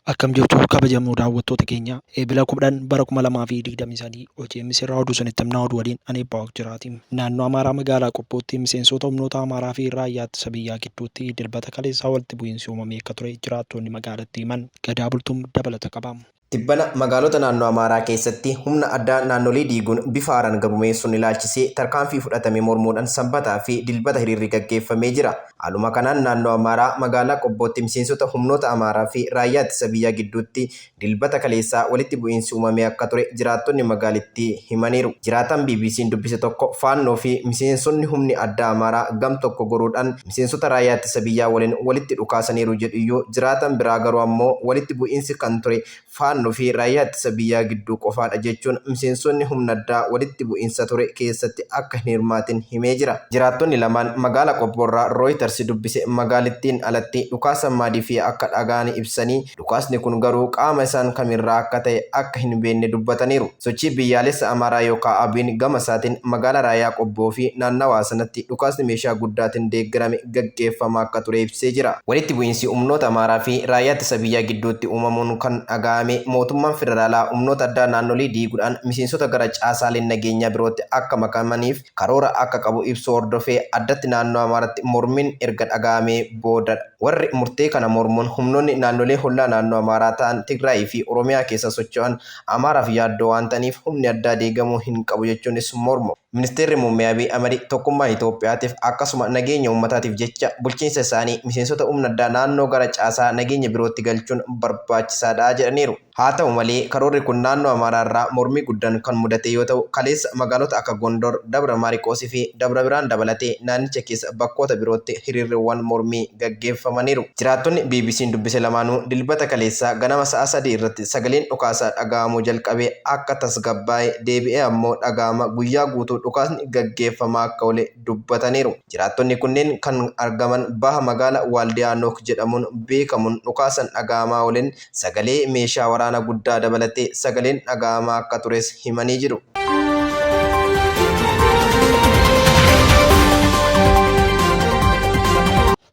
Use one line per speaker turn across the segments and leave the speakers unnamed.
Akkam jirtu kabajamoo daawwattoota keenya eebila 10 bara 2023 hojii misirraa oduu sanitti himnaa oduu waliin ani baa'uuf jiraatiin naannoo Amaaraa magaalaa Qobbootti miseensota humnoota Amaaraa fi raayyaa ittisa biyyaa gidduutti dilbata kaleessaa walitti bu'iinsi uumamee akka ture jiraattonni magaalattii himan gadaa bultuun dabalata qabamu.
Tibbana magaalota naannoo Amaaraa keessatti humna addaa naannolee diiguun bifa haaraan gabumeessuun ilaalchisee tarkaanfii fudhatamee mormuudhaan sanbataa fi dilbata hiriirri gaggeeffamee jira. Haaluma kanaan naannoo Amaaraa magaalaa Qobbootti miseensota humnoota Amaaraa fi raayyaa ittisa biyyaa gidduutti dilbata kaleessaa walitti bu'iinsi uumamee akka ture jiraattonni magaalittii himaniiru. Jiraataan BBC'n dubbise tokko faannoo fi miseensonni humni addaa Amaaraa gam tokko goruudhaan miseensota raayyaa ittisa biyyaa waliin walitti dhukaasaniiru jedhu iyyuu jiraataan biraa garuu ammoo walitti bu'iinsi kan ture faannoo fi raayyaa ittisa biyyaa gidduu qofaadha jechuun miseensonni humna addaa walitti bu'iinsa ture keessatti akka hin hirmaatin himee jira. Jiraattonni lamaan magaalaa Qobboorraa Reuters dubbise magaalittiin alatti dhukaasa maadii fi akka dhagaanii ibsanii dhukaasni kun garuu qaama isaan kamirraa akka ta'e akka hin beekne dubbataniiru. Sochii biyyaalessa Amaaraa yookaan Abiin gama isaatiin magaalaa Raayyaa Qobboo fi naannawaa sanatti dhukaasni meeshaa guddaatiin deeggarame gaggeeffamaa akka ture ibsee jira. Walitti bu'iinsi humnoota Amaaraa fi raayyaa ittisa biyyaa gidduutti uumamuun kan dhaga'ame mootummaan federaalaa humnoota addaa naannolee diiguudhaan miseensota gara caasaaleen nageenyaa birootti akka makamaniif karoora akka qabu ibsu hordofee addatti naannoo Amaaraatti mormiin erga dhaga'amee booda warri murtee kana mormuun humnoonni naannolee hollaa naannoo Amaaraa ta'an Tigraay fi Oromiyaa keessa socho'an Amaaraaf yaaddoo waan ta'aniif humni addaa deegamuu hin qabu jechuunis mormu. Ministeerri Muummee Abiy Ahmed tokkummaa Itoophiyaatiif akkasuma nageenya uummataatiif jecha bulchiinsa isaanii miseensota humna addaa naannoo gara caasaa nageenya birootti galchuun barbaachisaadha jedhaniiru. Haa ta'u malee karoorri kun naannoo Amaaraa irraa mormii guddaan kan mudate yoo ta'u kaleessa magaalota akka Gondor, Dabra Maarqoos fi Dabra Biraan dabalatee naannicha keessa bakkoota birootti hiriirriiwwan mormii gaggeeffamaniiru. Jiraattonni BBC'n dubbise lamaanuu dilbata kaleessaa ganama sa'a 3 irratti sagaleen dhukaasaa dhaga'amuu jalqabee akka tasgabbaa'e deebi'ee ammoo dhaga'ama guyyaa guutuu dhukaasni gaggeeffamaa akka ole dubbataniiru. Jiraattonni kunneen kan argaman baha magaalaa Waaldiyaa Nook jedhamuun beekamuun dhukaasan dhaga'amaa ooleen sagalee meeshaa waraanaa guddaa dabalatee sagaleen dhaga'amaa akka tures himanii jiru.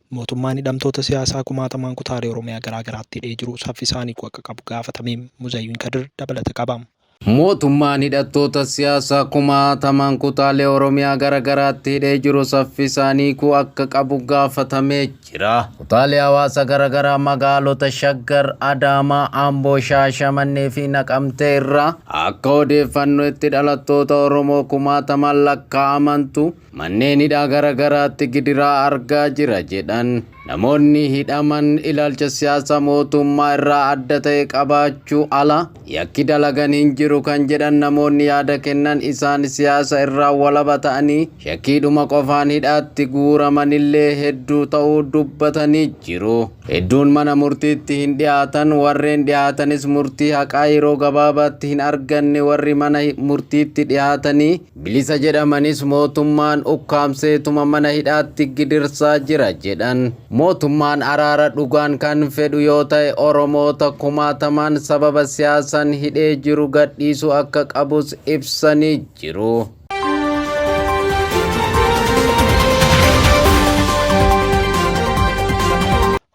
Mootummaan hidhamtoota siyaasaa kumaatamaan kutaalee Oromiyaa garaa garaatti hidhee jiru saffisaanii akka qabu gaafatamee Muzayyuun Kadir dabalata qabamu.
Mootummaan hidhattoota siyaasaa kumaatamaan kutaalee Oromiyaa garaa garaatti hidhee jiru saffisaanii akka qabu gaafatamee jira. Kutaalee hawaasa garaa garaa magaalota Shaggar, Adaamaa, Amboo, Shaashamannee fi Naqamtee irraa akka odeeffannoo itti dhalattoota Oromoo kumaatamaan lakkaa'amantu manneen hidhaa garaa garaatti gidiraa argaa jira jedhan. Namoonni hidhaman ilaalcha siyaasa mootummaa irraa adda ta'e qabaachuu ala yakki dalagan hin jiru kan jedhan namoonni yaada kennan isaan siyaasa irraa walaba ta'anii shakkiidhuma qofaan hidhaatti guuramanillee hedduu ta'uu dubbatanii jiru. Hedduun mana murtiitti hin dhiyaatan, warreen dhiyaatanis murtii haqaa yeroo gabaabaatti hin arganne, warri mana murtiitti dhiyaatanii bilisa jedhamanis mootummaan ukkaamseetuma mana hidhaatti gidirsaa jira jedhan. Mootummaan araara dhugaan kan fedhu yoo ta'e Oromoota kumaatamaan sababa siyaasaan hidhee jiru gadhiisuu akka qabus ibsanii jiru.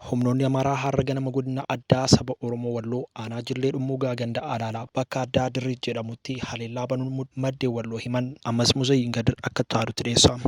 Humnoonni Amaaraa har'a ganama godina addaa saba Oromoo Walloo aanaa Jillee Dhummuugaa ganda Alaalaa bakka addaa Dirrii jedhamutti haleellaa banuun maddeen Walloo himan ammas Muzayyuun Kadir akka taadutti dhiyeessa.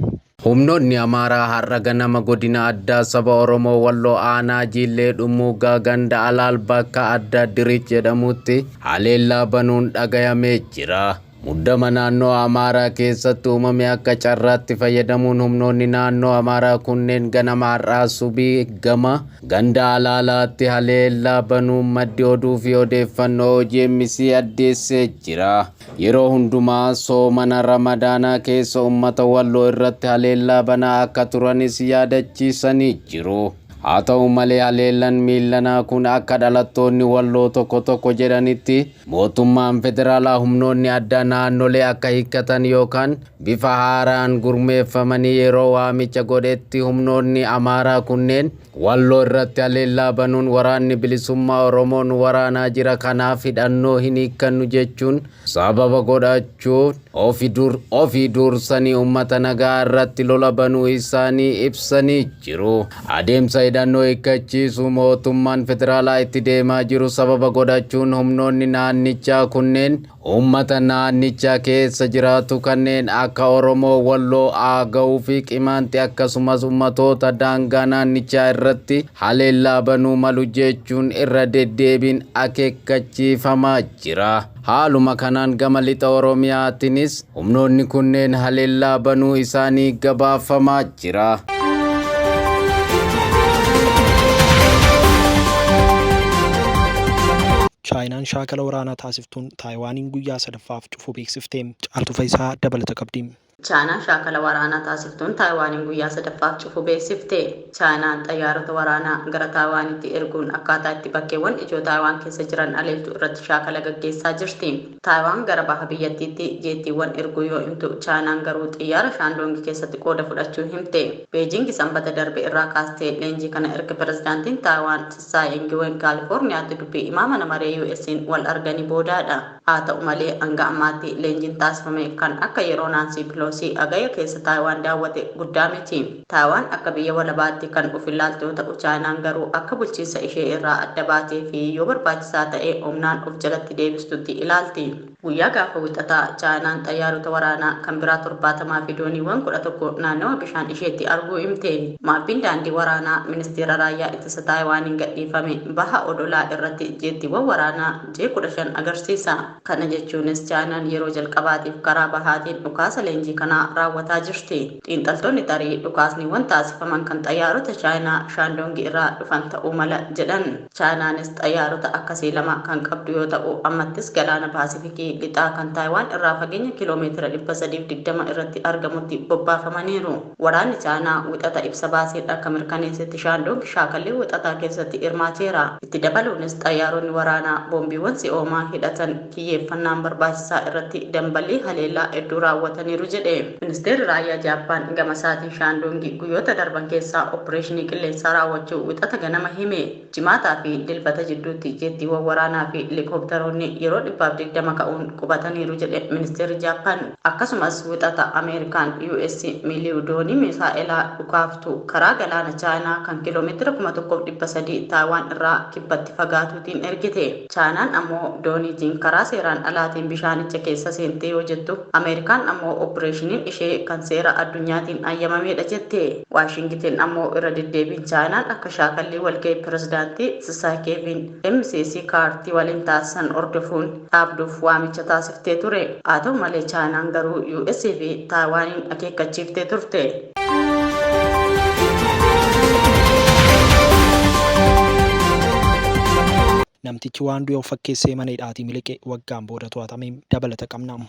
Humnoonni Amaaraa har'a ganama godina addaa saba Oromoo Walloo aanaa Jillee Dhummuugaa ganda Alaal bakka addaa Dirrii jedhamutti haleellaa banuun dhagayamee jira. Muddama naannoo Amaaraa keessatti uumame akka carraatti fayyadamuun humnoonni naannoo Amaaraa kunneen ganama har'aa subii gama ganda Alaalaatti haleellaa banuun maddi oduu fi odeeffannoo OMS addeessee jira. Yeroo hundumaa soomana Ramadaanaa keessa uummata Walloo irratti haleellaa banaa akka turanis yaadachiisanii jiru. Haa ta'u malee haleellaan miillanaa kun akka dhalattoonni Walloo tokko jedhanitti mootummaan federaalaa humnoonni addaa naannolee akka hiikkatan yookaan bifa haaraan gurmeeffamanii yeroo waamicha godhetti humnoonni Amaaraa kunneen Walloo irratti haleellaa banuun waraanni bilisummaa Oromoon waraanaa jira kanaaf hidhannoo hin hiikkannu jechuun sababa godhachuun ofii dursanii uummata nagaa irratti lola banuu isaanii ibsanii jiru. Adeemsa hidhannoo hiikkachiisuu mootummaan federaalaa itti deemaa jiru sababa godhachuun humnoonni naannichaa kunneen uummata naannichaa keessa jiraatu kanneen akka Oromoo, Walloo, Aagawuu fi Qimaanti akkasumas uummatoota daangaa naannichaa irratti haleellaa banuu malu jechuun irra deddeebiin akeekkachiifamaa jira. Haaluma kanaan gama lixa Oromiyaatiinis humnoonni kunneen haleellaa banuu isaanii gabaafamaa jira.
chaayinaan shaakala waraanaa taasiftuun taayiwaaniin guyyaa sadaffaaf cufuu beeksifte. Caaltuu Faayisaa dabalata qabdi.
Chaayinaan shaakala waraanaa taasiftuun Taayiwaaniin guyyaa sadaffaaf cufuu beeksifte. Chaayinaan xayyaarota waraanaa gara Taayiwaanitti erguun akkaataa itti bakkeewwan ijoo Taayiwaan keessa jiran aleeltuu irratti shaakala gaggeessaa jirti. Taayiwaan gara baha biyyattiitti jeettiiwwan erguu yoo himtu, Chaayinaan garuu xiyyaara Shaandoongi keessatti qooda fudhachuu himte. Beejingi sanbata darbe irraa kaastee leenjii kana erga pirezidaantiin Taayiwaan Tsai Ing-wen Kaalifoorniyaatti dubbii imaa mana maree US'n wal arganii boodaadha. Haa ta'u malee hanga ammaatti leenjiin taasifame kan akka yeroo Naansi Piloosi agaya keessa Taayiwaan daawwate guddaa miti. Taayiwaan akka biyya walabaatti kan of ilaaltu yoo ta'u, Chaayinaan garuu akka bulchiinsa ishee irraa adda baatee fi yoo barbaachisaa ta'e humnaan of jalatti deebistutti ilaalti. Guyyaa gaafa wixataa Chaayinaan xayyaarota waraanaa kan biraa 70 fi dooniiwwan 11 naannawa bishaan isheetti arguu himte. Maappiin daandii waraanaa ministeera raayyaa ittisa Taayiwaaniin gadhiifame baha odolaa irratti jeettiiwwan waraanaa J-15 agarsiisa. Kana jechuunis Chaayinaan yeroo jalqabaatiif karaa bahaatiin dhukaasa leenjii kanaa raawwataa jirti. Xiinxaltoonni tarii dhukaasniiwwan taasifaman kan xayyaarota Chaayinaa Shaandoongi irraa dhufan ta'uu mala jedhan. Chaayinaanis xayyaarota akkasii lama kan qabdu yoo ta'u, ammattis galaana Paasifikii lixaa kan Taayiwaan irraa fageenya kiiloomeetira 320 irratti argamutti bobbaafamaniiru. Waraanni Chaayinaa wixata ibsa baaseen akka mirkaneessetti Shaandoongi shaakallee wixataa keessatti hirmaateera. Itti dabaluunis xayyaaronni waraanaa boombiiwwan si'oomaa hidhatan kiyyeeffannaan barbaachisaa irratti dambalii haleellaa hedduu raawwataniiru jedhe. Ministeerri raayyaa Jaappaan gama isaatiin Shaandoongi guyyoota darban keessaa opereeshinii qilleensaa raawwachuu wixata ganama hime. Jimaataa fi dilbata jidduutti jeettiiwwan waraanaa fi helikoophtaroonni yeroo 120 ka'uun qubataniiru jedhe ministeerri Jaappaan. Akkasumas wixata Ameerikaan US miliyoonii misaa'elaa dhukaaftu karaa galaana Chaayinaa kan kiiloomeetira 1300 Taayiwaan irraa kibbatti fagaatuutiin ergite. Chaayinaan ammoo dooniitiin karaa seeraan alaatiin bishaanicha keessa seentee yoo jettu, Ameerikaan ammoo opereeshiniin ishee kan seera addunyaatiin ayyamamedha jette. Waashingiteen ammoo irra deddeebiin Chaayinaan akka shaakallii walgahii pirezidaantii Tsai Keevin MCC kaartii waliin taasisan hordofuun dhaabduuf waamicha taasiftee ture. Haa ta'u malee Chaayinaan garuu US fi Taayiwaaniin akeekkachiiftee turte.
Namtichi waan du'e of fakkeessee mana hidhaatii miliqe waggaan booda to'atame. Dabalata qabna.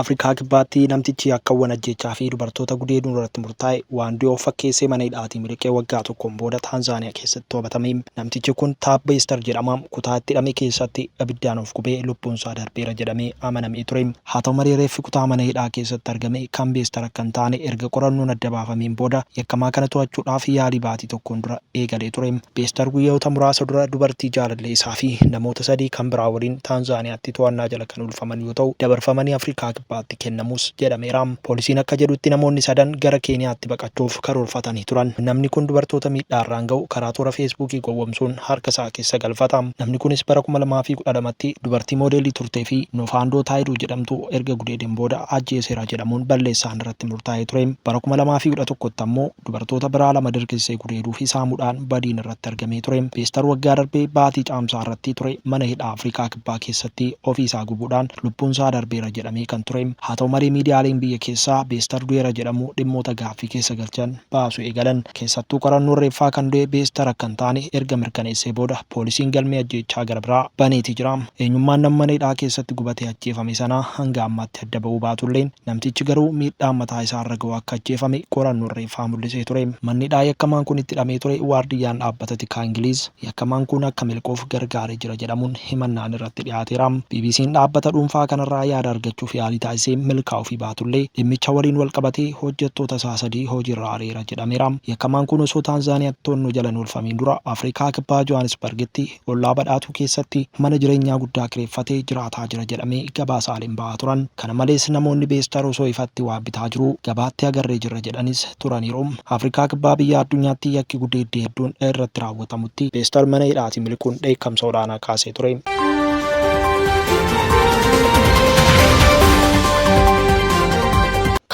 Afrikaa kibbaatti namtichi akkawwan ajjechaa fi dubartoota gudeeduu irratti murtaa'e waan du'e of fakkeessee mana hidhaatii miliqee waggaa tokkoon booda Taanzaaniyaa keessatti to'atame. Namtichi kun Taabbeestar jedhama. Kutaa itti hidhame keessatti abiddaan of gubee lubbuun isaa darbeera jedhamee amanamee ture. Haa ta'u malee reeffi kutaa mana hidhaa keessatti argame kan Beestar akka hin taane erga qorannoon adda baafameen booda yakkamaa kana to'achuudhaaf yaalii baatii tokkoon dura eegalee ture. Beestar guyyoota muraasa dura dubartii jaalallee isaa fi namoota 3 kan biraa waliin Taanzaaniyaatti to'annaa jala kan ulfaman yoo ta'u, dabarfamanii Afrikaa kibbaatti kennamus jedhameera. Poolisiin akka jedhutti namoonni 3 gara Keeniyaatti baqachuuf karoorfatanii turan. Namni kun dubartoota miidhaarraan ga'u karaa toora feesbuukii gowwomsuun harka isaa keessa galfata. Namni kunis bara 2012tti dubartii moodeelii turtee fi Noofaandoo Taayiduu jedhamtu erga gudeedeen booda ajjeeseera jedhamuun balleessaan irratti murtaa'ee ture. Bara 2011tti ammoo dubartoota biraa 2 dirqisiisee gudeeduu fi saamuudhaan badiin irratti argamee ture. Beestar waggaa darbee baatii caamsaa irratti ture mana hidhaa Afrikaa kibbaa keessatti ofii isaa gubuudhaan lubbuun isaa darbeera jedhamee kan ture. Haa ta'u malee miidiyaaleen biyya keessaa Beestar du'eera jedhamu dhimmoota gaaffii keessa galchan baasu eegalan. Keessattuu qorannoon reeffaa kan du'e Beestar akka hin taane erga mirkaneessee booda poolisiin galmee ajjechaa gara biraa baneetii jira. Eenyummaan nama mana hidhaa keessatti gubatee ajjeefame sanaa hanga ammaatti adda ba'uu baatullee namtichi garuu miidhaan mataa isaa irra ga'u akka ajjeefame qorannoon reeffaa mul'isee ture. Manni hidhaa yakkamaan kun itti hidhamee ture waardiyyaan dhaabbata tikaa Ingiliiz yakkamaan kun akka milqoof gargaaree jira jedhamuun himannaan irratti dhiyaateera. BBC'n dhaabbata dhuunfaa kanarraa yaada argachuuf yaalii taasisee milkaa'uu fi baatullee dhimmicha waliin wal qabatee hojjettoota isaa 3 hojiirra ari'eera jedhameera. Yakkamaan kun osoo Taanzaaniyaatti to'annoo jala hin oolfamiin dura Afrikaa kibbaa Johannesburgitti ollaa badhaatuu keessatti mana jireenyaa guddaa kireeffatee jiraataa jira jedhamee gabaasaaleen ba'aa turan. Kana malees namoonni beestar osoo ifatti waa bitaa jiru gabaatti agarree jirra jedhanis turaniiru. Afrikaa kibbaa biyya addunyaatti yakki gudeeddee hedduun irratti raawwatamutti beestar mana hidhaatii miliquun dheekkamsa olaanaa kaasee ture.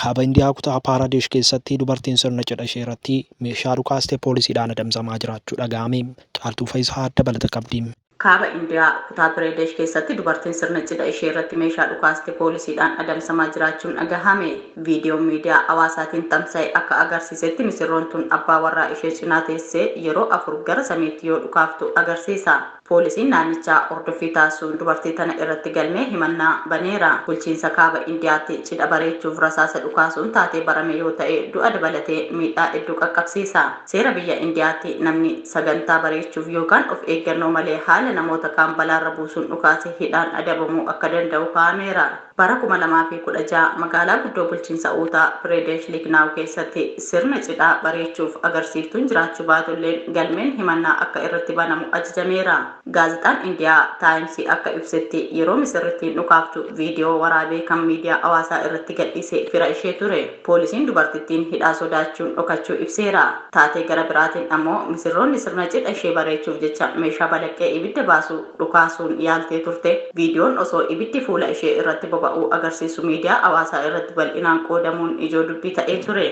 Kaaba Indiyaa kutaa Paaradesh keessatti dubartiin sirna cidha ishee irratti meeshaa dhukaastee poolisiidhaan adamsamaa jiraachuu dhaga'ame. Caaltuu Faayisaa dabalata qabdi.
Kaaba Indiyaa kutaa Pradesh keessatti dubartiin sirna cidha ishee irratti meeshaa dhukaastee poolisiidhaan adamsamaa jiraachuun dhagahame. Viidiyoon miidiyaa hawaasaatiin tamsa'e akka agarsiisetti misirroon tun abbaa warraa ishee cinaa teessee yeroo 4 gara samiitti yoo dhukaaftu agarsiisa. Poolisiin naannichaa hordoffii taasisuun dubartii tana irratti galmee himannaa baneera. Bulchiinsa Kaaba Indiyaatti cidha bareechuuf rasaasa dhukaasuun taatee barame yoo ta'e du'a dabalatee miidhaa hedduu qaqqabsiisa. Seera biyya Indiyaatti namni sagantaa bareechuuf yookaan of eeggannoo malee haala namoota kaan balaarra buusuun dhukaase hidhaan adabamuu akka danda'u kaa'ameera. Bara 2016 magaalaa guddoo bulchiinsa Uttar Pradesh Lucknow keessatti sirna cidhaa bareechuuf agarsiiftuun jiraachuu baatulleen galmeen himannaa akka irratti banamu ajajameera. Gaazexaan Indiyaa Taayimsii akka ibsetti yeroo misirrittiin dhukaaftu viidiyoo waraabee kan miidiyaa hawaasaa irratti gadhiise fira ishee ture. Poolisiin dubartittiin hidhaa sodaachuun dhokachuu ibseera. Taatee gara biraatiin ammoo misirroonni sirna cidha ishee bareechuuf jecha meeshaa balaqqee ibidda baasu dhukaasuun yaaltee turte. Viidiyoon osoo ibiddi fuula ishee irratti boba'uu agarsiisu miidiyaa hawaasaa irratti bal'inaan qoodamuun ijoo dubbii ta'ee ture.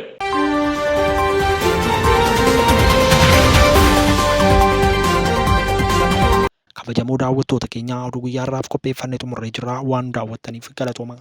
Kabajamoo daawwattoota keenyaa oduu guyyaa irraaf qopheeffannee xumurree jirra. Waan daawwattaniif galatooma.